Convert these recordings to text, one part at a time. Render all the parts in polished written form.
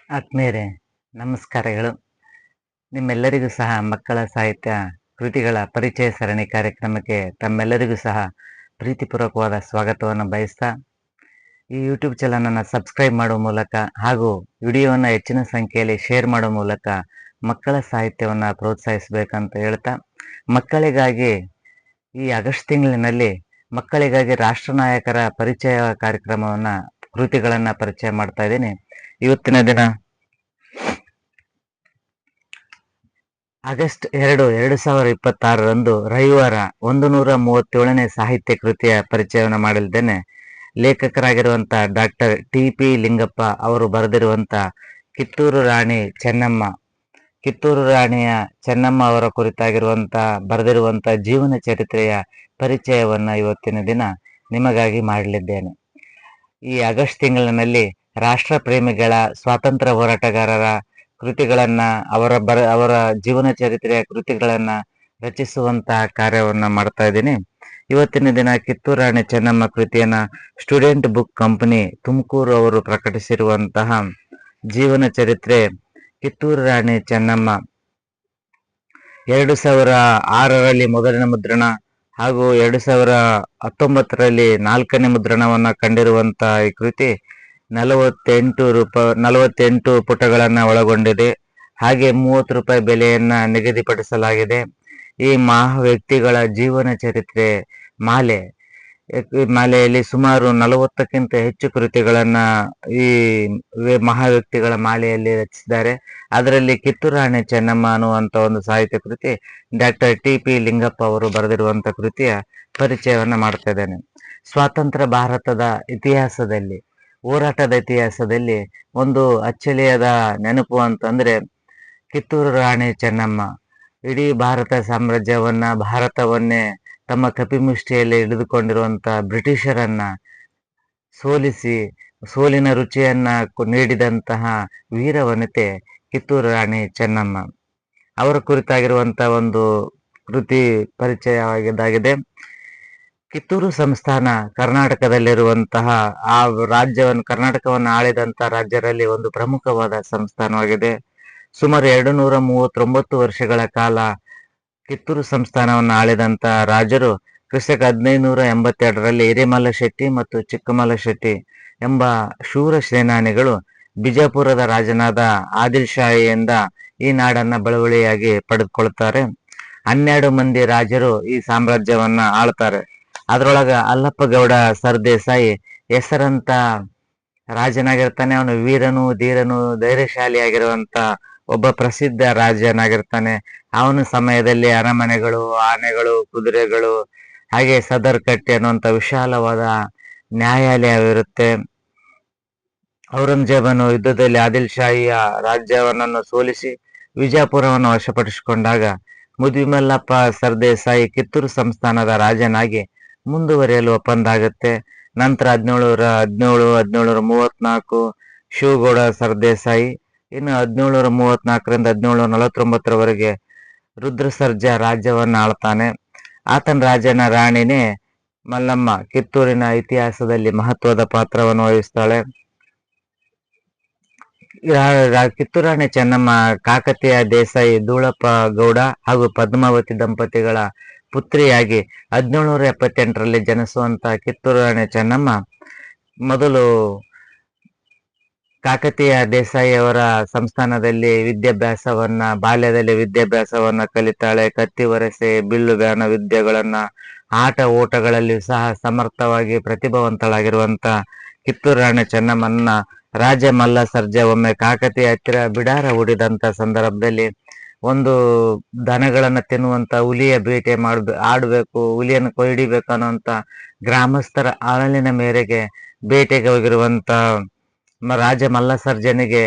ಆತ್ಮೀಯರೇ, ನಮಸ್ಕಾರಗಳು. ನಿಮ್ಮೆಲ್ಲರಿಗೂ ಸಹ ಮಕ್ಕಳ ಸಾಹಿತ್ಯ ಕೃತಿಗಳ ಪರಿಚಯ ಸರಣಿ ಕಾರ್ಯಕ್ರಮಕ್ಕೆ ತಮ್ಮೆಲ್ಲರಿಗೂ ಸಹ ಪ್ರೀತಿಪೂರ್ವಕವಾದ ಸ್ವಾಗತವನ್ನು ಬಯಸ್ತಾ, ಈ ಯೂಟ್ಯೂಬ್ ಚಾನಲನ್ನು ಸಬ್ಸ್ಕ್ರೈಬ್ ಮಾಡುವ ಮೂಲಕ ಹಾಗೂ ವಿಡಿಯೋವನ್ನು ಹೆಚ್ಚಿನ ಸಂಖ್ಯೆಯಲ್ಲಿ ಶೇರ್ ಮಾಡುವ ಮೂಲಕ ಮಕ್ಕಳ ಸಾಹಿತ್ಯವನ್ನು ಪ್ರೋತ್ಸಾಹಿಸಬೇಕಂತ ಹೇಳ್ತಾ, ಮಕ್ಕಳಿಗಾಗಿ ಈ ಆಗಸ್ಟ್ ತಿಂಗಳಿನಲ್ಲಿ ಮಕ್ಕಳಿಗಾಗಿ ರಾಷ್ಟ್ರ ನಾಯಕರ ಪರಿಚಯ ಕಾರ್ಯಕ್ರಮವನ್ನು ಕೃತಿಗಳನ್ನು ಪರಿಚಯ ಮಾಡ್ತಾ ಇದ್ದೀನಿ. ಇವತ್ತಿನ ದಿನ ಆಗಸ್ಟ್ 2, 2026 ರವಿವಾರ 137ನೇ ಸಾಹಿತ್ಯ ಕೃತಿಯ ಪರಿಚಯವನ್ನು ಮಾಡಲಿದ್ದೇನೆ. ಲೇಖಕರಾಗಿರುವಂಥ ಡಾಕ್ಟರ್ ಟಿ.ಪಿ. ಲಿಂಗಪ್ಪ ಅವರು ಬರೆದಿರುವಂಥ ಕಿತ್ತೂರು ರಾಣಿ ಚೆನ್ನಮ್ಮ, ಕಿತ್ತೂರು ರಾಣಿಯ ಚೆನ್ನಮ್ಮ ಅವರ ಕುರಿತಾಗಿರುವಂಥ ಬರೆದಿರುವಂಥ ಜೀವನ ಚರಿತ್ರೆಯ ಪರಿಚಯವನ್ನು ಇವತ್ತಿನ ದಿನ ನಿಮಗಾಗಿ ಮಾಡಲಿದ್ದೇನೆ. ಈ ಆಗಸ್ಟ್ ತಿಂಗಳಿನಲ್ಲಿ ರಾಷ್ಟ್ರ ಪ್ರೇಮಿಗಳ ಸ್ವಾತಂತ್ರ್ಯ ಹೋರಾಟಗಾರರ ಕೃತಿಗಳನ್ನು ಅವರ ಜೀವನ ಚರಿತ್ರೆಯ ಕೃತಿಗಳನ್ನು ರಚಿಸುವಂತಹ ಕಾರ್ಯವನ್ನು ಮಾಡ್ತಾ ಇದ್ದೀನಿ. ಇವತ್ತಿನ ದಿನ ಕಿತ್ತೂರು ರಾಣಿ ಚೆನ್ನಮ್ಮ ಕೃತಿಯನ್ನು ಸ್ಟೂಡೆಂಟ್ ಬುಕ್ ಕಂಪನಿ ತುಮಕೂರು ಅವರು ಪ್ರಕಟಿಸಿರುವಂತಹ ಜೀವನ ಚರಿತ್ರೆ ಕಿತ್ತೂರು ರಾಣಿ ಚೆನ್ನಮ್ಮ 2006ರಲ್ಲಿ ಮೊದಲನೇ ಮುದ್ರಣ ಹಾಗೂ 2019ರಲ್ಲಿ 4ನೇ ಮುದ್ರಣವನ್ನು ಕಂಡಿರುವಂತಹ ಈ ಕೃತಿ 48 ಪುಟಗಳನ್ನು ಒಳಗೊಂಡಿದೆ. ಹಾಗೆ 30 ರೂಪಾಯಿ ಬೆಲೆಯನ್ನ ನಿಗದಿಪಡಿಸಲಾಗಿದೆ. ಈ ಮಹಾ ವ್ಯಕ್ತಿಗಳ ಜೀವನ ಚರಿತ್ರೆ ಮಾಲೆಯಲ್ಲಿ ಸುಮಾರು 40ಕ್ಕಿಂತ ಹೆಚ್ಚು ಕೃತಿಗಳನ್ನ ಈ ಮಹಾ ವ್ಯಕ್ತಿಗಳ ಮಾಲೆಯಲ್ಲಿ ರಚಿಸಿದ್ದಾರೆ. ಅದರಲ್ಲಿ ಕಿತ್ತೂರು ರಾಣಿ ಚೆನ್ನಮ್ಮ ಅನ್ನುವಂಥ ಒಂದು ಸಾಹಿತ್ಯ ಕೃತಿ ಡಾಕ್ಟರ್ ಟಿ.ಪಿ. ಲಿಂಗಪ್ಪ ಅವರು ಬರೆದಿರುವಂಥ ಕೃತಿಯ ಪರಿಚಯವನ್ನ ಮಾಡ್ತಾ ಇದ್ದೇನೆ. ಸ್ವಾತಂತ್ರ್ಯ ಭಾರತದ ಇತಿಹಾಸದಲ್ಲಿ, ಹೋರಾಟದ ಇತಿಹಾಸದಲ್ಲಿ ಒಂದು ಅಚ್ಚಳಿಯದ ನೆನಪು ಅಂತಂದ್ರೆ ಕಿತ್ತೂರು ರಾಣಿ ಚೆನ್ನಮ್ಮ ಇಡೀ ಭಾರತ ಭಾರತವನ್ನೇ ತಮ್ಮ ಕಪಿಮುಷ್ಟಿಯಲ್ಲಿ ಹಿಡಿದುಕೊಂಡಿರುವಂತ ಬ್ರಿಟಿಷರನ್ನ ಸೋಲಿಸಿ ಸೋಲಿನ ರುಚಿಯನ್ನ ನೀಡಿದಂತಹ ವೀರವನಿತೆ ಕಿತ್ತೂರು ರಾಣಿ ಚೆನ್ನಮ್ಮ ಅವರ ಕುರಿತಾಗಿರುವಂತಹ ಒಂದು ಕೃತಿ ಪರಿಚಯವಾಗಿದೆ. ಕಿತ್ತೂರು ಸಂಸ್ಥಾನ ಕರ್ನಾಟಕದಲ್ಲಿರುವಂತಹ ಕರ್ನಾಟಕವನ್ನು ಆಳಿದಂತಹ ರಾಜ್ಯರಲ್ಲಿ ಒಂದು ಪ್ರಮುಖವಾದ ಸಂಸ್ಥಾನವಾಗಿದೆ. ಸುಮಾರು 239 ವರ್ಷಗಳ ಕಾಲ ಕಿತ್ತೂರು ಸಂಸ್ಥಾನವನ್ನು ಆಳಿದಂತಹ ರಾಜರು ಕ್ರಿಸ್ತಕ 1582ರಲ್ಲಿ ಹಿರೇಮಲ್ಲ ಶೆಟ್ಟಿ ಮತ್ತು ಚಿಕ್ಕಮಲ್ಲ ಶೆಟ್ಟಿ ಎಂಬ ಶೂರ ಸೇನಾನಿಗಳು ಬಿಜಾಪುರದ ರಾಜನಾದ ಆದಿಲ್ ಶಾಹಿಯಿಂದ ಈ ನಾಡನ್ನ ಬಳುವಳಿಯಾಗಿ ಪಡೆದುಕೊಳ್ತಾರೆ. 12 ಮಂದಿ ರಾಜರು ಈ ಸಾಮ್ರಾಜ್ಯವನ್ನ ಆಳ್ತಾರೆ. ಅದರೊಳಗ ಅಲ್ಲಪ್ಪ ಗೌಡ ಸರ್ದೇಸಾಯಿ ಹೆಸರಂತ ರಾಜನಾಗಿರ್ತಾನೆ. ಅವನು ವೀರನು, ಧೀರನು, ಧೈರ್ಯಶಾಲಿಯಾಗಿರುವಂತ ಒಬ್ಬ ಪ್ರಸಿದ್ಧ ರಾಜನಾಗಿರ್ತಾನೆ. ಅವನ ಸಮಯದಲ್ಲಿ ಅರಮನೆಗಳು, ಆನೆಗಳು, ಕುದುರೆಗಳು, ಹಾಗೆ ಸದರ್ ಕಟ್ಟಿ ಅನ್ನುವಂಥ ವಿಶಾಲವಾದ ನ್ಯಾಯಾಲಯವಿರುತ್ತೆ. ಔರಂಗಜೇಬನು ಯುದ್ಧದಲ್ಲಿ ಆದಿಲ್ ಶಾಹಿಯ ರಾಜ್ಯವನ್ನ ಸೋಲಿಸಿ ವಿಜಯಪುರವನ್ನು ವಶಪಡಿಸಿಕೊಂಡಾಗ ಮುದಿಮಲ್ಲಪ್ಪ ಸರ್ದೇಸಾಯಿ ಕಿತ್ತೂರು ಸಂಸ್ಥಾನದ ರಾಜನಾಗಿ ಮುಂದುವರಿಯಲು ಒಪ್ಪಂದ ಆಗುತ್ತೆ. ನಂತರ 1734 ಶಿವಗೌಡ ಸರ್ದೇಸಾಯಿ, ಇನ್ನು 1734ರಿಂದ 1749ರವರೆಗೆ ರುದ್ರ ಸರ್ಜಾ ರಾಜ್ಯವನ್ನ ಆಳ್ತಾನೆ. ಆತನ ರಾಜನ ರಾಣಿನೇ ಮಲ್ಲಮ್ಮ ಕಿತ್ತೂರಿನ ಇತಿಹಾಸದಲ್ಲಿ ಮಹತ್ವದ ಪಾತ್ರವನ್ನು ವಹಿಸ್ತಾಳೆ. ಕಿತ್ತೂರು ರಾಣಿ ಚೆನ್ನಮ್ಮ ಕಾಕತೀಯ ದೇಸಾಯಿ, ಧೂಳಪ್ಪ ಗೌಡ ಹಾಗೂ ಪದ್ಮಾವತಿ ದಂಪತಿಗಳ ಪುತ್ರಿಯಾಗಿ 1778ರಲ್ಲಿ ಜನಿಸುವಂತ ಕಿತ್ತೂರು ರಾಣಿ ಚೆನ್ನಮ್ಮ ಮೊದಲು ಕಾಕತೀಯ ದೇಸಾಯಿ ಅವರ ಸಂಸ್ಥಾನದಲ್ಲಿ ಬಾಲ್ಯದಲ್ಲಿ ವಿದ್ಯಾಭ್ಯಾಸವನ್ನ ಕಲಿತಾಳೆ. ಕತ್ತಿ ವರಸೆ, ಬಿಲ್ಲು ಬ್ಯಾಣ ವಿದ್ಯೆಗಳನ್ನ, ಆಟ ಓಟಗಳಲ್ಲಿ ಸಹ ಸಮರ್ಥವಾಗಿ ಪ್ರತಿಭಾವಂತಳಾಗಿರುವಂತ ಕಿತ್ತೂರು ರಾಣಿ ಚೆನ್ನಮ್ಮನ್ನ ರಾಜ ಮಲ್ಲ ಸರ್ಜಾ ಒಮ್ಮೆ ಕಾಕತೀಯ ಹತ್ತಿರ ಬಿಡಾರ ಹೂಡಿದಂತ ಸಂದರ್ಭದಲ್ಲಿ ಒಂದು ದನಗಳನ್ನ ತಿನ್ನುವಂತ ಹುಲಿಯ ಬೇಟೆ ಆಡ್ಬೇಕು, ಹುಲಿಯನ್ನು ಕೊಯ್ಡಿಬೇಕು ಅನ್ನುವಂತ ಗ್ರಾಮಸ್ಥರ ಅಳಲಿನ ಮೇರೆಗೆ ಬೇಟೆಗೆ ಹೋಗಿರುವಂತ ರಾಜ ಮಲ್ಲ ಸರ್ಜನಿಗೆ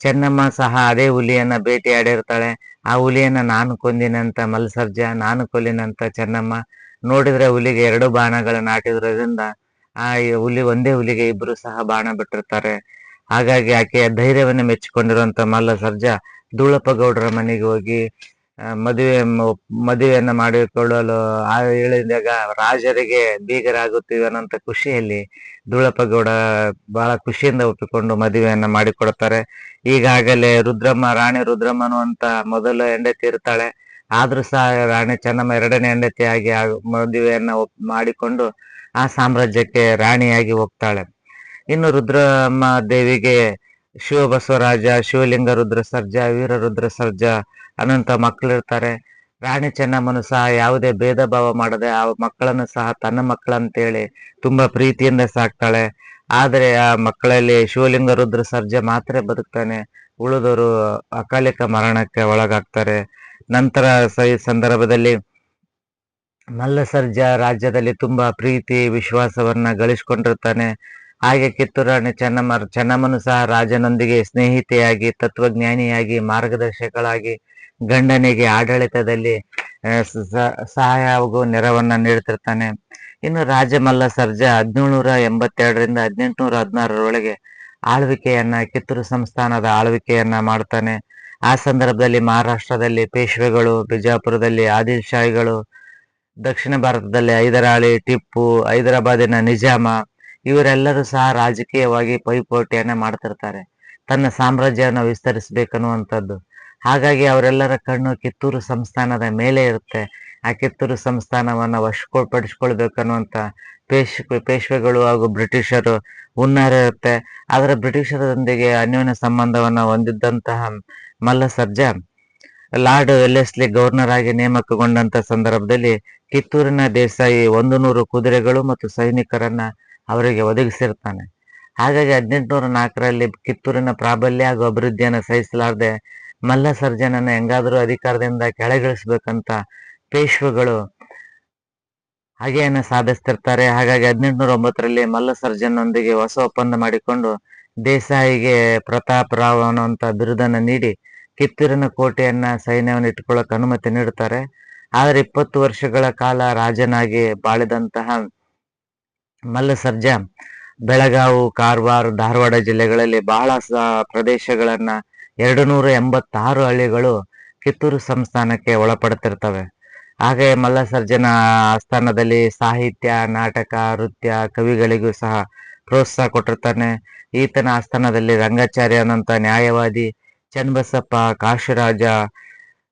ಚೆನ್ನಮ್ಮ ಸಹ ಅದೇ ಹುಲಿಯನ್ನ ಬೇಟೆಯಾಡಿರ್ತಾಳೆ. ಆ ಹುಲಿಯನ್ನ ನಾನು ಕೊಂದಿನಂತ ಮಲ್ಲಸರ್ಜ, ನಾನು ಕೊಲ್ಲಿನಂತ ಚೆನ್ನಮ್ಮ. ನೋಡಿದ್ರೆ ಹುಲಿಗೆ 2 ಬಾಣಗಳು ನಾಟಿದ್ರಿಂದ ಆ ಒಂದೇ ಹುಲಿಗೆ ಇಬ್ರು ಸಹ ಬಾಣ ಬಿಟ್ಟಿರ್ತಾರೆ. ಹಾಗಾಗಿ ಆಕೆಯ ಧೈರ್ಯವನ್ನು ಮೆಚ್ಚಿಕೊಂಡಿರುವಂತ ಮಲ್ಲ ಸರ್ಜಾ ಧೂಳಪ್ಪ ಗೌಡರ ಮನೆಗೆ ಹೋಗಿ ಮದುವೆಯನ್ನ ಮಾಡಿಕೊಳ್ಳಲು ಹೇಳಿದಾಗ ರಾಜರಿಗೆ ಬೀಗರಾಗುತ್ತೀವಿ ಅನ್ನೋಂಥ ಖುಷಿಯಲ್ಲಿ ಧೂಳಪ್ಪಗೌಡ ಬಹಳ ಖುಷಿಯಿಂದ ಒಪ್ಪಿಕೊಂಡು ಮದುವೆಯನ್ನ ಮಾಡಿಕೊಡ್ತಾರೆ. ಈಗಾಗಲೇ ರಾಣಿ ರುದ್ರಮ್ಮನು ಅಂತ ಮೊದಲ ಹೆಂಡತಿ ಇರ್ತಾಳೆ. ಆದ್ರೂ ಸಹ ರಾಣಿ ಚೆನ್ನಮ್ಮ ಎರಡನೇ ಹೆಂಡತಿಯಾಗಿ ಮದುವೆಯನ್ನ ಮಾಡಿಕೊಂಡು ಆ ಸಾಮ್ರಾಜ್ಯಕ್ಕೆ ರಾಣಿಯಾಗಿ ಹೋಗ್ತಾಳೆ. ಇನ್ನು ರುದ್ರಮ್ಮ ದೇವಿಗೆ ಶಿವಬಸವರಾಜ, ಶಿವಲಿಂಗ ರುದ್ರ ಸರ್ಜಾ, ವೀರ ರುದ್ರ ಸರ್ಜಾ ಅನ್ನೋಂಥ ಮಕ್ಕಳಿರ್ತಾರೆ. ರಾಣಿ ಚೆನ್ನಮ್ಮನು ಸಹ ಯಾವುದೇ ಭೇದ ಭಾವ ಮಾಡದೆ ಆ ಮಕ್ಕಳನ್ನು ಸಹ ತನ್ನ ಮಕ್ಕಳಂತೇಳಿ ತುಂಬಾ ಪ್ರೀತಿಯಿಂದ ಸಾಕ್ತಾಳೆ. ಆದರೆ ಆ ಮಕ್ಕಳಲ್ಲಿ ಶಿವಲಿಂಗ ರುದ್ರ ಸರ್ಜಾ ಮಾತ್ರ ಬದುಕ್ತಾನೆ, ಉಳಿದವರು ಅಕಾಲಿಕ ಮರಣಕ್ಕೆ ಒಳಗಾಗ್ತಾರೆ. ನಂತರ ಈ ಸಂದರ್ಭದಲ್ಲಿ ಮಲ್ಲ ಸರ್ಜಾ ರಾಜ್ಯದಲ್ಲಿ ತುಂಬಾ ಪ್ರೀತಿ ವಿಶ್ವಾಸವನ್ನ ಗಳಿಸಿಕೊಂಡಿರ್ತಾನೆ. ಹಾಗೆ ಕಿತ್ತೂರು ರಾಣಿ ಚೆನ್ನಮ್ಮನು ಸಹ ರಾಜನೊಂದಿಗೆ ಸ್ನೇಹಿತೆಯಾಗಿ, ತತ್ವಜ್ಞಾನಿಯಾಗಿ, ಮಾರ್ಗದರ್ಶಕಳಾಗಿ ಗಂಡನಿಗೆ ಆಡಳಿತದಲ್ಲಿ ಸಹಾಯ ಹಾಗೂ ನೆರವನ್ನ ನೀಡುತ್ತಿರ್ತಾನೆ. ಇನ್ನು ರಾಜ ಮಲ್ಲ ಸರ್ಜಾ 1782ರಿಂದ 1816ರೊಳಗೆ ಆಳ್ವಿಕೆಯನ್ನ, ಕಿತ್ತೂರು ಸಂಸ್ಥಾನದ ಆಳ್ವಿಕೆಯನ್ನ ಮಾಡ್ತಾನೆ. ಆ ಸಂದರ್ಭದಲ್ಲಿ ಮಹಾರಾಷ್ಟ್ರದಲ್ಲಿ ಪೇಶ್ವೆಗಳು, ಬಿಜಾಪುರದಲ್ಲಿ ಆದಿಲ್ ಶಾಹಿಗಳು, ದಕ್ಷಿಣ ಭಾರತದಲ್ಲಿ ಹೈದರಾಳಿ, ಟಿಪ್ಪು, ಹೈದರಾಬಾದಿನ ನಿಜಾಮ, ಇವರೆಲ್ಲರೂ ಸಹ ರಾಜಕೀಯವಾಗಿ ಪೈಪೋಟಿಯನ್ನ ಮಾಡ್ತಿರ್ತಾರೆ, ತನ್ನ ಸಾಮ್ರಾಜ್ಯವನ್ನು ವಿಸ್ತರಿಸಬೇಕನ್ನುವಂಥದ್ದು. ಹಾಗಾಗಿ ಅವರೆಲ್ಲರ ಕಣ್ಣು ಕಿತ್ತೂರು ಸಂಸ್ಥಾನದ ಮೇಲೆ ಇರುತ್ತೆ. ಆ ಕಿತ್ತೂರು ಸಂಸ್ಥಾನವನ್ನ ವಶಪಡಿಸಿಕೊಳ್ಬೇಕನ್ನುವಂತ ಪೇಶ್ವೆಗಳು ಹಾಗೂ ಬ್ರಿಟಿಷರು ಹುನ್ನಾರ ಇರುತ್ತೆ. ಆದರೆ ಬ್ರಿಟಿಷರೊಂದಿಗೆ ಅನ್ಯೋನ್ಯ ಸಂಬಂಧವನ್ನ ಹೊಂದಿದ್ದಂತಹ ಮಲ್ಲ ಸರ್ಜಾ ಲಾರ್ಡ್ ವೆಲ್ಲೆಸ್ಲಿ ಗವರ್ನರ್ ಆಗಿ ನೇಮಕಗೊಂಡಂತ ಸಂದರ್ಭದಲ್ಲಿ ಕಿತ್ತೂರಿನ ದೇಸಾಯಿ 100 ಕುದುರೆಗಳು ಮತ್ತು ಸೈನಿಕರನ್ನ ಅವರಿಗೆ ಒದಗಿಸಿರ್ತಾನೆ. ಹಾಗಾಗಿ 1804ರಲ್ಲಿ ಕಿತ್ತೂರಿನ ಪ್ರಾಬಲ್ಯ ಹಾಗೂ ಅಭಿವೃದ್ಧಿಯನ್ನು ಸಹಿಸಲಾರದೆ ಮಲ್ಲ ಸರ್ಜನನ್ನ ಹೆಂಗಾದರೂ ಅಧಿಕಾರದಿಂದ ಕೆಳಗಿಳಿಸ್ಬೇಕಂತ ಪೇಶ್ವೆಗಳು ಹಾಗೆಯನ್ನ ಸಾಧಿಸ್ತಿರ್ತಾರೆ. ಹಾಗಾಗಿ 1809ರಲ್ಲಿ ಮಲ್ಲ ಸರ್ಜನ್ನೊಂದಿಗೆ ಹೊಸ ಒಪ್ಪಂದ ಮಾಡಿಕೊಂಡು ದೇಸಾಯಿಗೆ ಪ್ರತಾಪ್ ರಾವ್ ಅನ್ನುವಂತ ಬಿರುದನ್ನ ನೀಡಿ ಕಿತ್ತೂರಿನ ಕೋಟೆಯನ್ನ ಸೈನ್ಯವನ್ನು ಇಟ್ಕೊಳ್ಳೋಕೆ ಅನುಮತಿ ನೀಡುತ್ತಾರೆ. ಆದರೆ 20 ವರ್ಷಗಳ ಕಾಲ ರಾಜನಾಗಿ ಬಾಳಿದಂತಹ ಮಲ್ಲ ಸರ್ಜಾ ಬೆಳಗಾವು, ಕಾರವಾರ, ಧಾರವಾಡ ಜಿಲ್ಲೆಗಳಲ್ಲಿ ಬಹಳ ಪ್ರದೇಶಗಳನ್ನ 286 ಹಳ್ಳಿಗಳು ಕಿತ್ತೂರು ಸಂಸ್ಥಾನಕ್ಕೆ ಒಳಪಡುತ್ತಿರ್ತವೆ. ಹಾಗೆ ಮಲ್ಲ ಸರ್ಜನ ಆಸ್ಥಾನದಲ್ಲಿ ಸಾಹಿತ್ಯ, ನಾಟಕ, ನೃತ್ಯ, ಕವಿಗಳಿಗೂ ಸಹ ಪ್ರೋತ್ಸಾಹ ಕೊಟ್ಟಿರ್ತಾನೆ. ಈತನ ಆಸ್ಥಾನದಲ್ಲಿ ರಂಗಾಚಾರ್ಯ ಅನ್ನಂತ ನ್ಯಾಯವಾದಿ, ಚನ್ನಬಸಪ್ಪ, ಕಾಶಿರಾಜ,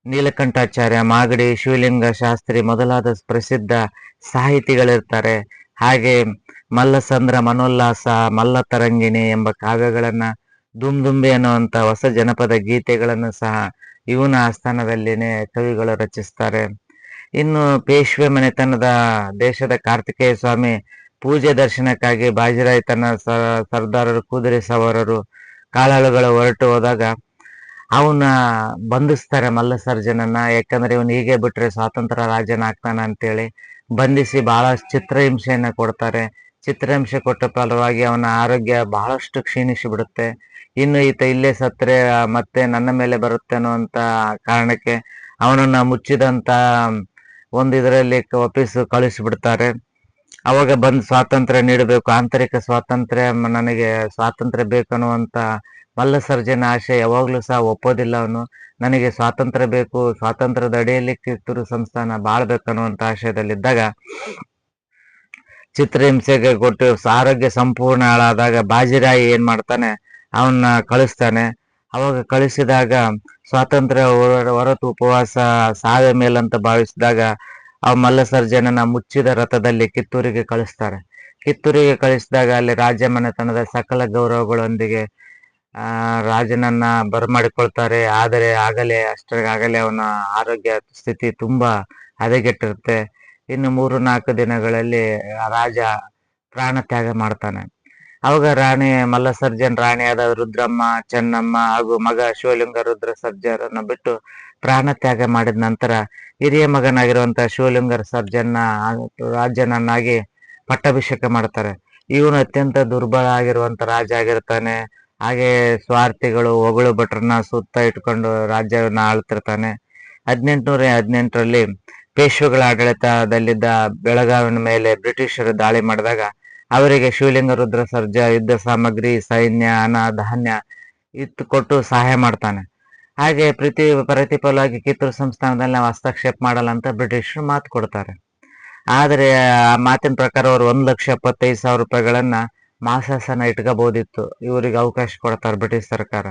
ನೀಲಕಂಠಾಚಾರ್ಯ, ಮಾಗಡಿ, ಶಿವಲಿಂಗ ಶಾಸ್ತ್ರಿ ಮೊದಲಾದ ಪ್ರಸಿದ್ಧ ಸಾಹಿತಿಗಳಿರ್ತಾರೆ. ಹಾಗೆ ಮಲ್ಲಸಂದ್ರ, ಮನೋಲ್ಲಾಸ, ಮಲ್ಲ ತರಂಗಿಣಿ ಎಂಬ ಕಾವ್ಯಗಳನ್ನ, ದುಂದುಂಬಿ ಅನ್ನುವಂತ ಹೊಸ ಜನಪದ ಗೀತೆಗಳನ್ನು ಸಹ ಇವನ ಆಸ್ಥಾನದಲ್ಲಿನೇ ಕವಿಗಳು ರಚಿಸ್ತಾರೆ. ಇನ್ನು ಪೇಶ್ವೆ ಮನೆತನದ ದೇಶದ ಕಾರ್ತಿಕೇಯ ಸ್ವಾಮಿ ಪೂಜೆ ದರ್ಶನಕ್ಕಾಗಿ ಬಾಜಿರಾಯ್ ತನ್ನ ಸರ್ದಾರರು, ಕುದುರೆ ಸವಾರರು, ಕಾಲಾಳುಗಳು ಹೊರಟು ಹೋದಾಗ ಅವನ್ನ ಬಂಧಿಸ್ತಾರೆ ಮಲ್ಲ ಸರ್ಜನನ್ನ. ಯಾಕಂದ್ರೆ ಇವನು ಹೀಗೆ ಬಿಟ್ರೆ ಸ್ವಾತಂತ್ರ್ಯ ರಾಜನಾಗ್ತಾನ ಅಂತೇಳಿ ಬಂಧಿಸಿ ಬಹಳಷ್ಟು ಚಿತ್ರಹಿಂಸೆಯನ್ನ ಕೊಡ್ತಾರೆ. ಚಿತ್ರಹಿಂಸೆ ಕೊಟ್ಟ ಫಲವಾಗಿ ಅವನ ಆರೋಗ್ಯ ಬಹಳಷ್ಟು ಕ್ಷೀಣಿಸಿ ಬಿಡುತ್ತೆ. ಇನ್ನು ಈತ ಇಲ್ಲೇ ಸತ್ರೆ ಮತ್ತೆ ನನ್ನ ಮೇಲೆ ಬರುತ್ತೆ ಅನ್ನುವಂತ ಕಾರಣಕ್ಕೆ ಅವನನ್ನ ಮುಚ್ಚಿದಂತ ಒಂದು ಇದರಲ್ಲಿ ವಾಪಸ್ ಕಳಿಸಿಬಿಡ್ತಾರೆ. ಅವಾಗ ಬಂದು ಸ್ವಾತಂತ್ರ್ಯ ನೀಡಬೇಕು, ಆಂತರಿಕ ಸ್ವಾತಂತ್ರ್ಯ, ನನಗೆ ಸ್ವಾತಂತ್ರ್ಯ ಬೇಕನ್ನುವಂತ ಮಲ್ಲ ಸರ್ಜನ ಆಶೆ ಯಾವಾಗ್ಲೂ ಸಹ ಒಪ್ಪೋದಿಲ್ಲ. ಅವನು ನನಗೆ ಸ್ವಾತಂತ್ರ್ಯ ಬೇಕು, ಸ್ವಾತಂತ್ರ್ಯದ ಅಡಿಯಲ್ಲಿ ಕಿತ್ತೂರು ಸಂಸ್ಥಾನ ಬಾಳ್ಬೇಕನ್ನುವಂತ ಆಶಯದಲ್ಲಿದ್ದಾಗ ಚಿತ್ರಹಿಂಸೆಗೆ ಕೊಟ್ಟು ಆರೋಗ್ಯ ಸಂಪೂರ್ಣ ಹಾಳಾದಾಗ ಬಾಜಿರಾಯಿ ಏನ್ ಮಾಡ್ತಾನೆ, ಅವನ್ನ ಕಳಿಸ್ತಾನೆ. ಅವಾಗ ಕಳಿಸಿದಾಗ ಸ್ವಾತಂತ್ರ್ಯ ಹೊರತು ಉಪವಾಸ ಸಾವೆ ಮೇಲಂತ ಭಾವಿಸಿದಾಗ ಆ ಮಲ್ಲ ಸರ್ಜನನ ಮುಚ್ಚಿದ ರಥದಲ್ಲಿ ಕಿತ್ತೂರಿಗೆ ಕಳಿಸ್ತಾರೆ. ಕಿತ್ತೂರಿಗೆ ಕಳಿಸಿದಾಗ ಅಲ್ಲಿ ರಾಜ್ಯ ಮನೆತನದ ಸಕಲ ಗೌರವಗಳೊಂದಿಗೆ ರಾಜನನ್ನ ಬರಮಾಡಿಕೊಳ್ತಾರೆ. ಆದರೆ ಅಷ್ಟರಾಗಲೇ ಅವನ ಆರೋಗ್ಯ ಸ್ಥಿತಿ ತುಂಬಾ ಹದಗೆಟ್ಟಿರುತ್ತೆ. ಇನ್ನು 3-4 ದಿನಗಳಲ್ಲಿ ರಾಜ ಪ್ರಾಣ ತ್ಯಾಗ ಮಾಡ್ತಾನೆ. ಅವಾಗ ಮಲ್ಲ ಸರ್ಜನ್ ರಾಣಿಯಾದ ರುದ್ರಮ್ಮ, ಚೆನ್ನಮ್ಮ ಹಾಗೂ ಮಗ ಶಿವಲಿಂಗ ರುದ್ರ ಸರ್ಜರನ್ನ ಬಿಟ್ಟು ಪ್ರಾಣ ತ್ಯಾಗ ಮಾಡಿದ ನಂತರ ಹಿರಿಯ ಮಗನಾಗಿರುವಂತಹ ಶಿವಲಿಂಗ ಸರ್ಜನ್ನ ರಾಜನನ್ನಾಗಿ ಪಟ್ಟಾಭಿಷೇಕ ಮಾಡ್ತಾರೆ. ಇವನು ಅತ್ಯಂತ ದುರ್ಬಲ ಆಗಿರುವಂತ ರಾಜ ಆಗಿರ್ತಾನೆ. ಹಾಗೆ ಸ್ವಾರ್ಥಿಗಳು, ಹೊಗಳು ಭಟ್ರನ್ನ ಸುತ್ತ ಇಟ್ಕೊಂಡು ರಾಜ್ಯವನ್ನ ಆಳ್ತಿರ್ತಾನೆ. 1818ರಲ್ಲಿ ಪೇಶ್ವೆಗಳ ಆಡಳಿತದಲ್ಲಿದ್ದ ಬೆಳಗಾವಿನ ಮೇಲೆ ಬ್ರಿಟಿಷರು ದಾಳಿ ಮಾಡಿದಾಗ ಅವರಿಗೆ ಶಿವಲಿಂಗ ರುದ್ರ ಸರ್ಜಾ ಯುದ್ಧ ಸಾಮಗ್ರಿ, ಸೈನ್ಯ, ಹಣ, ಧಾನ್ಯ ಕೊಟ್ಟು ಸಹಾಯ ಮಾಡ್ತಾನೆ. ಹಾಗೆ ಪ್ರತಿಫಲವಾಗಿ ಕಿತ್ತೂರು ಸಂಸ್ಥಾನದಲ್ಲಿ ನಾವು ಹಸ್ತಕ್ಷೇಪ ಮಾಡಲ್ಲ ಅಂತ ಬ್ರಿಟಿಷರು ಮಾತು ಕೊಡ್ತಾರೆ. ಆದರೆ ಆ ಮಾತಿನ ಪ್ರಕಾರ ಅವರು 1,75,000 ರೂಪಾಯಿಗಳನ್ನ ಮಾಸಾಸನ ಇಟ್ಕೋಬಹುದಿತ್ತು. ಇವರಿಗೆ ಅವಕಾಶ ಕೊಡ್ತಾರೆ ಬ್ರಿಟಿಷ್ ಸರ್ಕಾರ.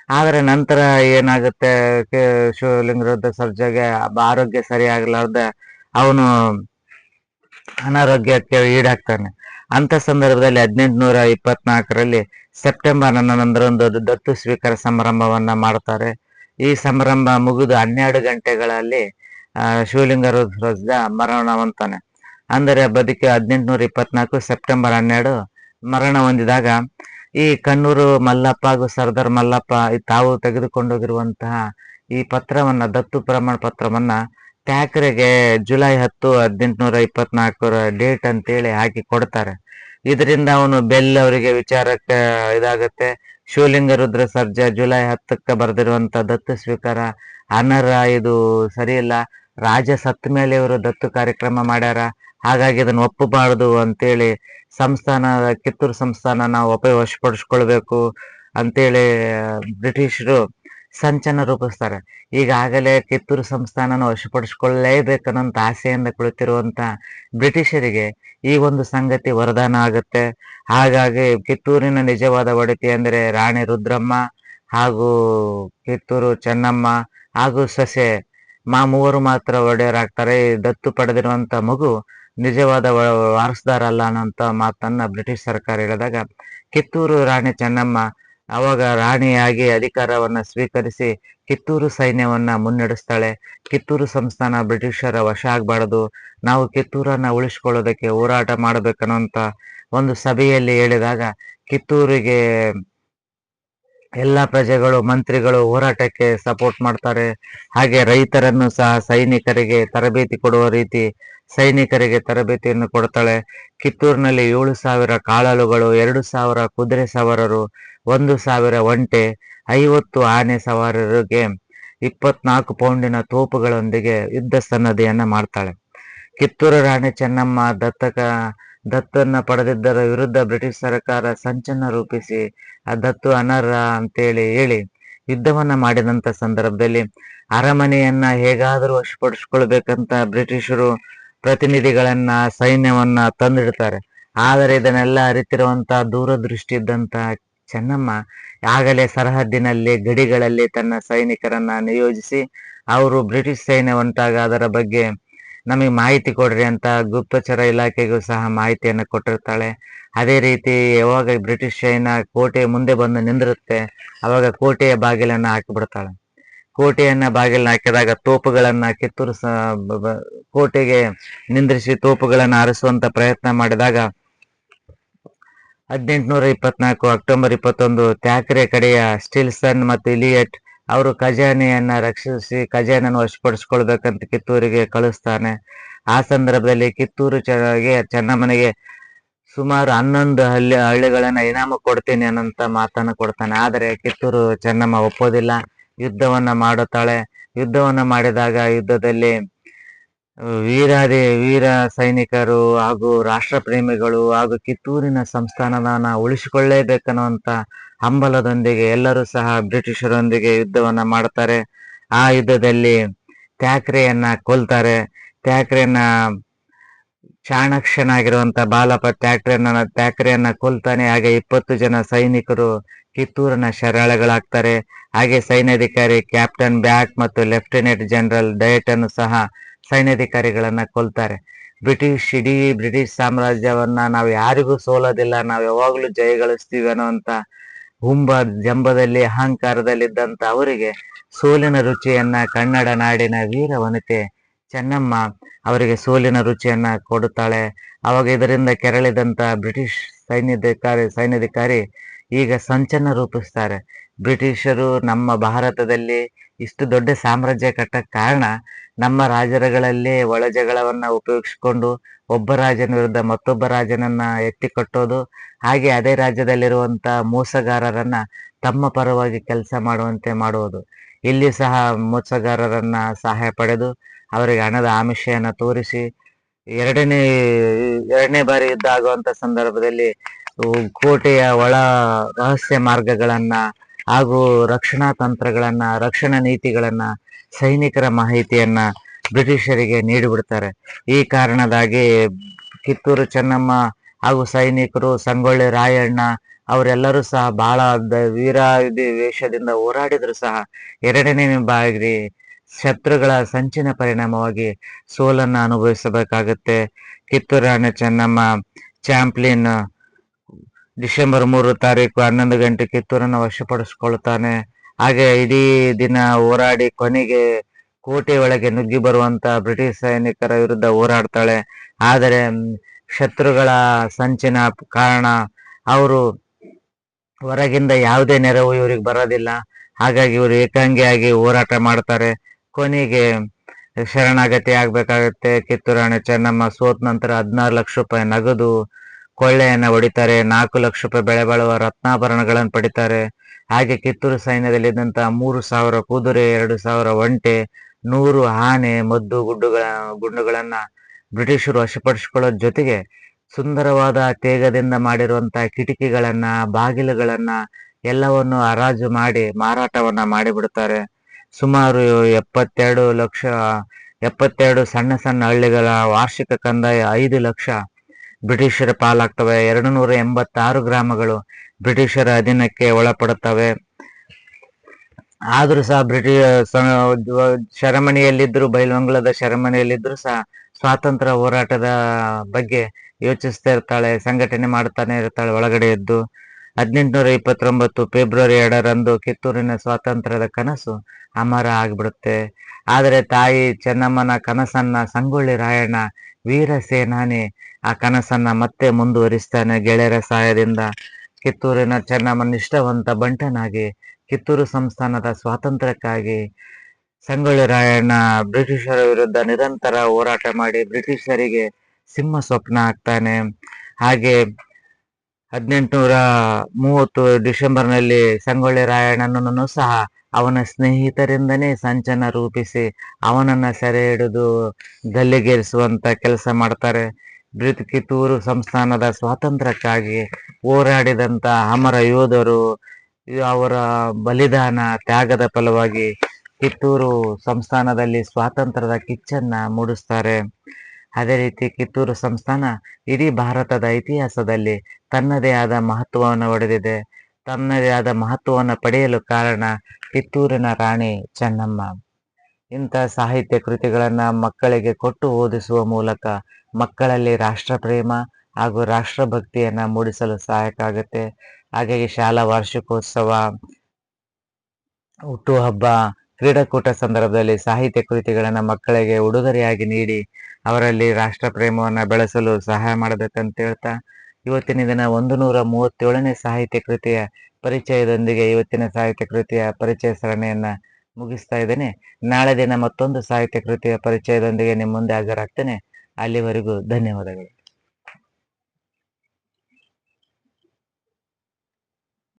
ಆದರೆ ನಂತರ ಏನಾಗುತ್ತೆ, ಶಿವಲಿಂಗರುದ್ರ ಸರ್ಜಾಗೆ ಆರೋಗ್ಯ ಸರಿ ಆಗ್ಲಾರ್ದೆ ಅವನು ಅನಾರೋಗ್ಯಕ್ಕೆ ಈಡಾಗ್ತಾನೆ. ಅಂತ ಸಂದರ್ಭದಲ್ಲಿ 1824ರಲ್ಲಿ ಸೆಪ್ಟೆಂಬರ್ 11ರಂದು ದತ್ತು ಸ್ವೀಕಾರ ಸಮಾರಂಭವನ್ನ ಮಾಡ್ತಾರೆ. ಈ ಸಮಾರಂಭ ಮುಗಿದು 12 ಗಂಟೆಗಳಲ್ಲಿ ಶಿವಲಿಂಗರುದ್ರ ಮರಣವಂತಾನೆ. ಅಂದರೆ ಬದುಕಿ 1824 ಸೆಪ್ಟೆಂಬರ್ 12 ಮರಣ ಹೊಂದಿದಾಗ ಈ ಕಣ್ಣೂರು ಮಲ್ಲಪ್ಪ ಹಾಗೂ ಸರ್ದಾರ್ ಮಲ್ಲಪ್ಪ ತಾವು ತೆಗೆದುಕೊಂಡೋಗಿರುವಂತಹ ಈ ಪತ್ರವನ್ನ, ದತ್ತು ಪ್ರಮಾಣ ಪತ್ರವನ್ನ ಥ್ಯಾಕ್ರೆಗೆ ಜುಲೈ 10, 1824 ಡೇಟ್ ಅಂತೇಳಿ ಹಾಕಿ ಕೊಡ್ತಾರೆ. ಇದರಿಂದ ಅವನು ಬೆಲ್ ಅವರಿಗೆ ವಿಚಾರಕ್ಕೆ ಇದಾಗತ್ತೆ. ಶಿವಲಿಂಗರುದ್ರ ಸರ್ಜಾ ಜುಲೈ 10ಕ್ಕೆ ಬರೆದಿರುವಂತ ದತ್ತು ಸ್ವೀಕಾರ ಅನರ್ಹ, ಇದು ಸರಿ ಇಲ್ಲ, ರಾಜ ಸತ್ತ ಮೇಲೆ ಇವರು ದತ್ತು ಕಾರ್ಯಕ್ರಮ ಮಾಡ್ಯಾರ, ಹಾಗಾಗಿ ಇದನ್ನು ಒಪ್ಪಬಾರದು ಅಂತೇಳಿ ಕಿತ್ತೂರು ಸಂಸ್ಥಾನ ನಾವು ವಶಪಡಿಸ್ಕೊಳ್ಬೇಕು ಅಂತೇಳಿ ಬ್ರಿಟಿಷರು ಸಂಚನ ರೂಪಿಸ್ತಾರೆ. ಈಗಾಗಲೇ ಕಿತ್ತೂರು ಸಂಸ್ಥಾನನ ವಶಪಡಿಸ್ಕೊಳ್ಳಲೇಬೇಕನ್ನೋಂಥ ಆಸೆಯಿಂದ ಕುಳಿತಿರುವಂತ ಬ್ರಿಟಿಷರಿಗೆ ಈ ಒಂದು ಸಂಗತಿ ವರದಾನ ಆಗುತ್ತೆ. ಹಾಗಾಗಿ ಕಿತ್ತೂರಿನ ನಿಜವಾದ ಒಡತಿ ಅಂದರೆ ರಾಣಿ ರುದ್ರಮ್ಮ ಹಾಗೂ ಕಿತ್ತೂರು ಚೆನ್ನಮ್ಮ ಹಾಗೂ ಸೊಸೆ ಮೂವರು ಮಾತ್ರ ಒಡೆಯರಾಗ್ತಾರೆ. ದತ್ತು ಪಡೆದಿರುವಂತ ಮಗು ನಿಜವಾದ ವಾರಸುದಾರ ಅಲ್ಲ ಅನ್ನೋಂಥ ಮಾತನ್ನ ಬ್ರಿಟಿಷ್ ಸರ್ಕಾರ ಹೇಳಿದಾಗ ಕಿತ್ತೂರು ರಾಣಿ ಚೆನ್ನಮ್ಮ ಅವಾಗ ರಾಣಿಯಾಗಿ ಅಧಿಕಾರವನ್ನ ಸ್ವೀಕರಿಸಿ ಕಿತ್ತೂರು ಸೈನ್ಯವನ್ನ ಮುನ್ನಡೆಸ್ತಾಳೆ. ಕಿತ್ತೂರು ಸಂಸ್ಥಾನ ಬ್ರಿಟಿಷರ ವಶ ಆಗ್ಬಾರ್ದು, ನಾವು ಕಿತ್ತೂರನ್ನ ಉಳಿಸ್ಕೊಳ್ಳೋದಕ್ಕೆ ಹೋರಾಟ ಮಾಡ್ಬೇಕನ್ನೋಂತ ಒಂದು ಸಭೆಯಲ್ಲಿ ಹೇಳಿದಾಗ ಕಿತ್ತೂರಿಗೆ ಎಲ್ಲಾ ಪ್ರಜೆಗಳು, ಮಂತ್ರಿಗಳು ಹೋರಾಟಕ್ಕೆ ಸಪೋರ್ಟ್ ಮಾಡ್ತಾರೆ. ಹಾಗೆ ರೈತರನ್ನು ಸಹ ಸೈನಿಕರಿಗೆ ತರಬೇತಿ ಕೊಡುವ ರೀತಿ ಸೈನಿಕರಿಗೆ ತರಬೇತಿಯನ್ನು ಕೊಡ್ತಾಳೆ. ಕಿತ್ತೂರಿನಲ್ಲಿ 7,000 ಕಾಳಾಳುಗಳು, 2,000 ಕುದುರೆ ಸವಾರರು, 1,000 ಒಂಟೆ, 50 ಆನೆ ಸವಾರರಿಗೆ 24 ಪೌಂಡಿನ ತೋಪುಗಳೊಂದಿಗೆ ಯುದ್ಧ ಸನ್ನದ್ಧಿಯನ್ನ ಮಾಡ್ತಾಳೆ. ಕಿತ್ತೂರು ರಾಣಿ ಚೆನ್ನಮ್ಮ ದತ್ತನ್ನ ಪಡೆದಿದ್ದರ ವಿರುದ್ಧ ಬ್ರಿಟಿಷ್ ಸರ್ಕಾರ ಸಂಚನ್ನ ರೂಪಿಸಿ ಆ ದತ್ತು ಅನರ್ಹ ಅಂತೇಳಿ ಹೇಳಿ ಯುದ್ಧವನ್ನ ಮಾಡಿದಂತ ಸಂದರ್ಭದಲ್ಲಿ ಅರಮನೆಯನ್ನ ಹೇಗಾದರೂ ವಶಪಡಿಸ್ಕೊಳ್ಬೇಕಂತ ಬ್ರಿಟಿಷರು ಪ್ರತಿನಿಧಿಗಳನ್ನ, ಸೈನ್ಯವನ್ನ ತಂದಿಡ್ತಾರೆ. ಆದರೆ ಇದನ್ನೆಲ್ಲ ಅರಿತಿರುವಂತ ದೂರದೃಷ್ಟಿ ಇದ್ದಂತ ಚೆನ್ನಮ್ಮ ಆಗಲೇ ಸರಹದ್ದಿನಲ್ಲಿ, ಗಡಿಗಳಲ್ಲಿ ತನ್ನ ಸೈನಿಕರನ್ನ ನಿಯೋಜಿಸಿ ಅವರು ಬ್ರಿಟಿಷ್ ಸೈನ್ಯ ಹೊಂಟಾಗ ಅದರ ಬಗ್ಗೆ ನಮಗೆ ಮಾಹಿತಿ ಕೊಡ್ರಿ ಅಂತ ಗುಪ್ತಚರ ಇಲಾಖೆಗೂ ಸಹ ಮಾಹಿತಿಯನ್ನು ಕೊಟ್ಟಿರ್ತಾಳೆ. ಅದೇ ರೀತಿ ಯಾವಾಗ ಬ್ರಿಟಿಷ್ ಸೈನ್ಯ ಕೋಟೆ ಮುಂದೆ ಬಂದು ನಿಂದಿರುತ್ತೆ ಅವಾಗ ಕೋಟೆಯ ಬಾಗಿಲನ್ನ ಹಾಕಿಬಿಡ್ತಾಳೆ. ಕೋಟೆಯನ್ನ ಬಾಗಿಲನ್ನ ಹಾಕಿದಾಗ ತೋಪುಗಳನ್ನ ಕಿತ್ತೂರು ಕೋಟೆಗೆ ನಿಂದ್ರಿಸಿ ತೋಪುಗಳನ್ನ ಹಾರಿಸುವಂತ ಪ್ರಯತ್ನ ಮಾಡಿದಾಗ 1824 ಅಕ್ಟೋಬರ್ 21 ಥ್ಯಾಕ್ರೆ ಕಡೆಯ ಸ್ಟಿಲ್ಸನ್ ಮತ್ತು ಇಲಿಯಟ್ ಅವರು ಖಜಾನೆಯನ್ನ ರಕ್ಷಿಸಿ ಖಜಾನೆಯನ್ನು ವಶಪಡಿಸ್ಕೊಳ್ಬೇಕಂತ ಕಿತ್ತೂರಿಗೆ ಕಳಿಸ್ತಾನೆ. ಆ ಸಂದರ್ಭದಲ್ಲಿ ಕಿತ್ತೂರು ಚೆನ್ನಮ್ಮನಿಗೆ ಸುಮಾರು 11 ಹಳ್ಳಿಗಳನ್ನ ಇನಾಮ ಕೊಡ್ತೀನಿ ಅನ್ನೋಂತ ಮಾತನ್ನ ಕೊಡ್ತಾನೆ. ಆದರೆ ಕಿತ್ತೂರು ಚೆನ್ನಮ್ಮ ಒಪ್ಪೋದಿಲ್ಲ, ಯುದ್ಧವನ್ನ ಮಾಡುತ್ತಾಳೆ. ಯುದ್ಧವನ್ನ ಮಾಡಿದಾಗ ಯುದ್ಧದಲ್ಲಿ ವೀರ ಸೈನಿಕರು ಹಾಗೂ ರಾಷ್ಟ್ರ ಪ್ರೇಮಿಗಳು ಹಾಗೂ ಕಿತ್ತೂರಿನ ಸಂಸ್ಥಾನವನ್ನ ಉಳಿಸಿಕೊಳ್ಳೇಬೇಕನ್ನುವಂತ ಹಂಬಲದೊಂದಿಗೆ ಎಲ್ಲರೂ ಸಹ ಬ್ರಿಟಿಷರೊಂದಿಗೆ ಯುದ್ಧವನ್ನ ಮಾಡ್ತಾರೆ. ಆ ಯುದ್ಧದಲ್ಲಿ ಥ್ಯಾಕ್ರೆಯನ್ನ ಕೊಲ್ತಾರೆ. ಥ್ಯಾಕ್ರೆಯನ್ನ ಚಾಣಾಕ್ಷನಾಗಿರುವಂತ ಬಾಲಪ್ಪ ಥ್ಯಾಕ್ರೆಯನ್ನ ಕೊಲ್ತಾನೆ. ಹಾಗೆ 20 ಜನ ಸೈನಿಕರು ಕಿತ್ತೂರಿನ ಶರಣಾರ್ಥಿಗಳಾಗ್ತಾರೆ. ಹಾಗೆ ಸೈನ್ಯಾಧಿಕಾರಿ ಕ್ಯಾಪ್ಟನ್ ಬ್ಯಾಕ್ ಮತ್ತು ಲೆಫ್ಟಿನೆಂಟ್ ಜನರಲ್ ಡಯಟ್ ಅನ್ನು ಸಹ ಸೈನ್ಯಾಧಿಕಾರಿಗಳನ್ನ ಕೊಲ್ತಾರೆ. ಇಡೀ ಬ್ರಿಟಿಷ್ ಸಾಮ್ರಾಜ್ಯವನ್ನ ನಾವು ಯಾರಿಗೂ ಸೋಲೋದಿಲ್ಲ, ನಾವು ಯಾವಾಗ್ಲೂ ಜಯಗಳಿಸ್ತೀವಿ ಅನ್ನುವಂತ ಜಂಬದಲ್ಲಿ ಅಹಂಕಾರದಲ್ಲಿದ್ದಂತ ಅವರಿಗೆ ಸೋಲಿನ ರುಚಿಯನ್ನ ಕನ್ನಡ ನಾಡಿನ ವೀರ ವನಿತೆ ಚೆನ್ನಮ್ಮ ಅವರಿಗೆ ಸೋಲಿನ ರುಚಿಯನ್ನ ಕೊಡುತ್ತಾಳೆ. ಅವಾಗ ಇದರಿಂದ ಕೆರಳಿದಂತ ಬ್ರಿಟಿಷ್ ಸೈನ್ಯಾಧಿಕಾರಿ ಈಗ ಸಂಚನ್ನ ರೂಪಿಸ್ತಾರೆ. ಬ್ರಿಟಿಷರು ನಮ್ಮ ಭಾರತದಲ್ಲಿ ಇಷ್ಟು ದೊಡ್ಡ ಸಾಮ್ರಾಜ್ಯ ಕಟ್ಟಕ್ ಕಾರಣ ನಮ್ಮ ರಾಜರುಗಳಲ್ಲಿ ಒಳಜಗಳವನ್ನ ಉಪಯೋಗಿಸಿಕೊಂಡು ಒಬ್ಬ ರಾಜನ ವಿರುದ್ಧ ಮತ್ತೊಬ್ಬ ರಾಜನನ್ನ ಎತ್ತಿ ಕಟ್ಟೋದು, ಹಾಗೆ ಅದೇ ರಾಜ್ಯದಲ್ಲಿರುವಂತ ಮೋಸಗಾರರನ್ನ ತಮ್ಮ ಪರವಾಗಿ ಕೆಲಸ ಮಾಡುವಂತೆ ಮಾಡುವುದು. ಇಲ್ಲಿ ಸಹ ಮೋಸಗಾರರನ್ನ ಸಹಾಯ ಪಡೆದು ಅವರಿಗೆ ಹಣದ ಆಮಿಷೆಯನ್ನ ತೋರಿಸಿ ಎರಡನೇ ಬಾರಿ ಯುದ್ಧ ಆಗುವಂತ ಸಂದರ್ಭದಲ್ಲಿ ಕೋಟೆಯ ಒಳ ರಹಸ್ಯ ಮಾರ್ಗಗಳನ್ನ ಹಾಗೂ ರಕ್ಷಣಾ ತಂತ್ರಗಳನ್ನ, ರಕ್ಷಣಾ ನೀತಿಗಳನ್ನ, ಸೈನಿಕರ ಮಾಹಿತಿಯನ್ನ ಬ್ರಿಟಿಷರಿಗೆ ನೀಡಿಬಿಡ್ತಾರೆ. ಈ ಕಾರಣದಾಗಿ ಕಿತ್ತೂರು ಚೆನ್ನಮ್ಮ ಹಾಗೂ ಸೈನಿಕರು, ಸಂಗೊಳ್ಳಿ ರಾಯಣ್ಣ ಅವರೆಲ್ಲರೂ ಸಹ ಬಹಳ ವೀರ ವೇಷದಿಂದ ಹೋರಾಡಿದ್ರು ಸಹ ಎರಡನೇ ಬಾರಿ ಶತ್ರುಗಳ ಸಂಚಿನ ಪರಿಣಾಮವಾಗಿ ಸೋಲನ್ನ ಅನುಭವಿಸಬೇಕಾಗುತ್ತೆ. ಕಿತ್ತೂರು ರಾಣಿ ಚೆನ್ನಮ್ಮ ಚಾಂಪ್ಲಿನ್ ಡಿಸೆಂಬರ್ 3 11 ಗಂಟೆ ಕಿತ್ತೂರನ್ನು ವಶಪಡಿಸಿಕೊಳ್ತಾನೆ. ಹಾಗೆ ಇಡೀ ದಿನ ಹೋರಾಡಿ ಕೊನೆಗೆ ಕೋಟೆ ಒಳಗೆ ನುಗ್ಗಿ ಬರುವಂತ ಬ್ರಿಟಿಷ್ ಸೈನಿಕರ ವಿರುದ್ಧ ಹೋರಾಡ್ತಾಳೆ. ಆದರೆ ಶತ್ರುಗಳ ಸಂಚಿನ ಕಾರಣ ಅವರು ಹೊರಗಿಂದ ಯಾವುದೇ ನೆರವು ಇವರಿಗೆ ಬರೋದಿಲ್ಲ. ಹಾಗಾಗಿ ಇವರು ಏಕಾಂಗಿಯಾಗಿ ಹೋರಾಟ ಮಾಡ್ತಾರೆ. ಕೊನೆಗೆ ಶರಣಾಗತಿ ಆಗ್ಬೇಕಾಗತ್ತೆ. ಕಿತ್ತೂರು ರಾಣಿ ಚೆನ್ನಮ್ಮ ಸೋತ ನಂತರ 16 ಲಕ್ಷ ರೂಪಾಯಿ ನಗದು ಕೊಳ್ಳೆಯನ್ನ ಹೊಡಿತಾರೆ. 4 ಲಕ್ಷ ರೂಪಾಯಿ ಬೆಳೆ ಬಾಳುವ ರತ್ನಾಭರಣಗಳನ್ನು ಪಡಿತಾರೆ. ಹಾಗೆ ಕಿತ್ತೂರು ಸೈನ್ಯದಲ್ಲಿದ್ದಂತ 3,000 ಕುದುರೆ, 2,000 ಒಂಟೆ, 100 ಆನೆ, ಮದ್ದು ಗುಂಡುಗಳನ್ನ ಬ್ರಿಟಿಷರು ವಶಪಡಿಸಿಕೊಳ್ಳೋ ಜೊತೆಗೆ ಸುಂದರವಾದ ತೇಗದಿಂದ ಮಾಡಿರುವಂತಹ ಕಿಟಕಿಗಳನ್ನ, ಬಾಗಿಲುಗಳನ್ನ ಎಲ್ಲವನ್ನು ಹರಾಜು ಮಾಡಿ ಮಾರಾಟವನ್ನ ಮಾಡಿಬಿಡ್ತಾರೆ. ಸುಮಾರು 72 ಸಣ್ಣ ಸಣ್ಣ ಹಳ್ಳಿಗಳ ವಾರ್ಷಿಕ ಕಂದಾಯ 5 ಲಕ್ಷ ಬ್ರಿಟಿಷರ ಪಾಲಾಗ್ತವೆ. 286 ಗ್ರಾಮಗಳು ಬ್ರಿಟಿಷರ ಅಧೀನಕ್ಕೆ ಒಳಪಡುತ್ತವೆ. ಆದ್ರೂ ಸಹ ಶರಮಣಿಯಲ್ಲಿದ್ರು, ಬೈಲಹೊಂಗಲದ ಶರಮಣಿಯಲ್ಲಿದ್ರು ಸಹ ಸ್ವಾತಂತ್ರ್ಯ ಹೋರಾಟದ ಬಗ್ಗೆ ಯೋಚಿಸ್ತಾ ಇರ್ತಾಳೆ, ಸಂಘಟನೆ ಮಾಡ್ತಾನೆ ಇರ್ತಾಳೆ ಒಳಗಡೆ ಇದ್ದು. 1829 ಫೆಬ್ರವರಿ 2ರಂದು ಕಿತ್ತೂರಿನ ಸ್ವಾತಂತ್ರ್ಯದ ಕನಸು ಅಮರ ಆಗ್ಬಿಡುತ್ತೆ. ಆದರೆ ತಾಯಿ ಚೆನ್ನಮ್ಮನ ಕನಸನ್ನ ಸಂಗೊಳ್ಳಿ ರಾಯಣ್ಣ ವೀರ ಸೇನಾನಿ ಆ ಕನಸನ್ನ ಮತ್ತೆ ಮುಂದುವರಿಸ್ತಾನೆ ಗೆಳೆಯರ ಸಹಾಯದಿಂದ. ಕಿತ್ತೂರಿನ ಚೆನ್ನಮ್ಮ ನಿಷ್ಠಾವಂತ ಬಂಟನಾಗಿ ಕಿತ್ತೂರು ಸಂಸ್ಥಾನದ ಸ್ವಾತಂತ್ರ್ಯಕ್ಕಾಗಿ ಸಂಗೊಳ್ಳಿ ರಾಯಣ್ಣ ಬ್ರಿಟಿಷರ ವಿರುದ್ಧ ನಿರಂತರ ಹೋರಾಟ ಮಾಡಿ ಬ್ರಿಟಿಷರಿಗೆ ಸಿಂಹ ಸ್ವಪ್ನ ಆಗ್ತಾನೆ. ಹಾಗೆ 1830 ಡಿಸೆಂಬರ್ನಲ್ಲಿ ಸಂಗೊಳ್ಳಿ ರಾಯಣ್ಣನನ್ನು ಸಹ ಅವನ ಸ್ನೇಹಿತರಿಂದನೇ ಸಂಚನ ರೂಪಿಸಿ ಅವನನ್ನ ಸೆರೆ ಹಿಡಿದು ಗಲ್ಲಿಗೇರಿಸುವಂತ ಕೆಲಸ ಮಾಡ್ತಾರೆ. ಕಿತ್ತೂರು ಸಂಸ್ಥಾನದ ಸ್ವಾತಂತ್ರ್ಯಕ್ಕಾಗಿ ಹೋರಾಡಿದಂತ ಅಮರ ಯೋಧರು, ಅವರ ಬಲಿದಾನ, ತ್ಯಾಗದ ಫಲವಾಗಿ ಕಿತ್ತೂರು ಸಂಸ್ಥಾನದಲ್ಲಿ ಸ್ವಾತಂತ್ರ್ಯದ ಕಿಚ್ಚನ್ನ ಮೂಡಿಸ್ತಾರೆ. ಅದೇ ರೀತಿ ಕಿತ್ತೂರು ಸಂಸ್ಥಾನ ಇಡೀ ಭಾರತದ ಇತಿಹಾಸದಲ್ಲಿ ತನ್ನದೇ ಆದ ಮಹತ್ವವನ್ನು ಪಡೆದಿದೆ. ತನ್ನದೇ ಆದ ಮಹತ್ವವನ್ನು ಪಡೆಯಲು ಕಾರಣ ಕಿತ್ತೂರಿನ ರಾಣಿ ಚೆನ್ನಮ್ಮ. ಇಂಥ ಸಾಹಿತ್ಯ ಕೃತಿಗಳನ್ನ ಮಕ್ಕಳಿಗೆ ಕೊಟ್ಟು ಓದಿಸುವ ಮೂಲಕ ಮಕ್ಕಳಲ್ಲಿ ರಾಷ್ಟ್ರ ಪ್ರೇಮ ಹಾಗೂ ರಾಷ್ಟ್ರಭಕ್ತಿಯನ್ನ ಮೂಡಿಸಲು ಸಹಾಯಕ ಆಗುತ್ತೆ. ಹಾಗಾಗಿ ಶಾಲಾ ವಾರ್ಷಿಕೋತ್ಸವ, ಹುಟ್ಟುಹಬ್ಬ, ಕ್ರೀಡಾಕೂಟ ಸಂದರ್ಭದಲ್ಲಿ ಸಾಹಿತ್ಯ ಕೃತಿಗಳನ್ನ ಮಕ್ಕಳಿಗೆ ಉಡುಗೊರೆಯಾಗಿ ನೀಡಿ ಅವರಲ್ಲಿ ರಾಷ್ಟ್ರ ಪ್ರೇಮವನ್ನ ಬೆಳೆಸಲು ಸಹಾಯ ಮಾಡಬೇಕಂತ ಹೇಳ್ತಾ ಇವತ್ತಿನ ದಿನ 137ನೇ ಸಾಹಿತ್ಯ ಕೃತಿಯ ಪರಿಚಯದೊಂದಿಗೆ ಇವತ್ತಿನ ಸಾಹಿತ್ಯ ಕೃತಿಯ ಪರಿಚಯ ಸರಣಿಯನ್ನ ಮುಗಿಸ್ತಾ ಇದ್ದೇನೆ. ನಾಳೆ ದಿನ ಮತ್ತೊಂದು ಸಾಹಿತ್ಯ ಕೃತಿಯ ಪರಿಚಯದೊಂದಿಗೆ ನಿಮ್ಮ ಮುಂದೆ ಹಾಜರಾಗ್ತೇನೆ. ಅಲ್ಲಿವರೆಗೂ ಧನ್ಯವಾದಗಳು.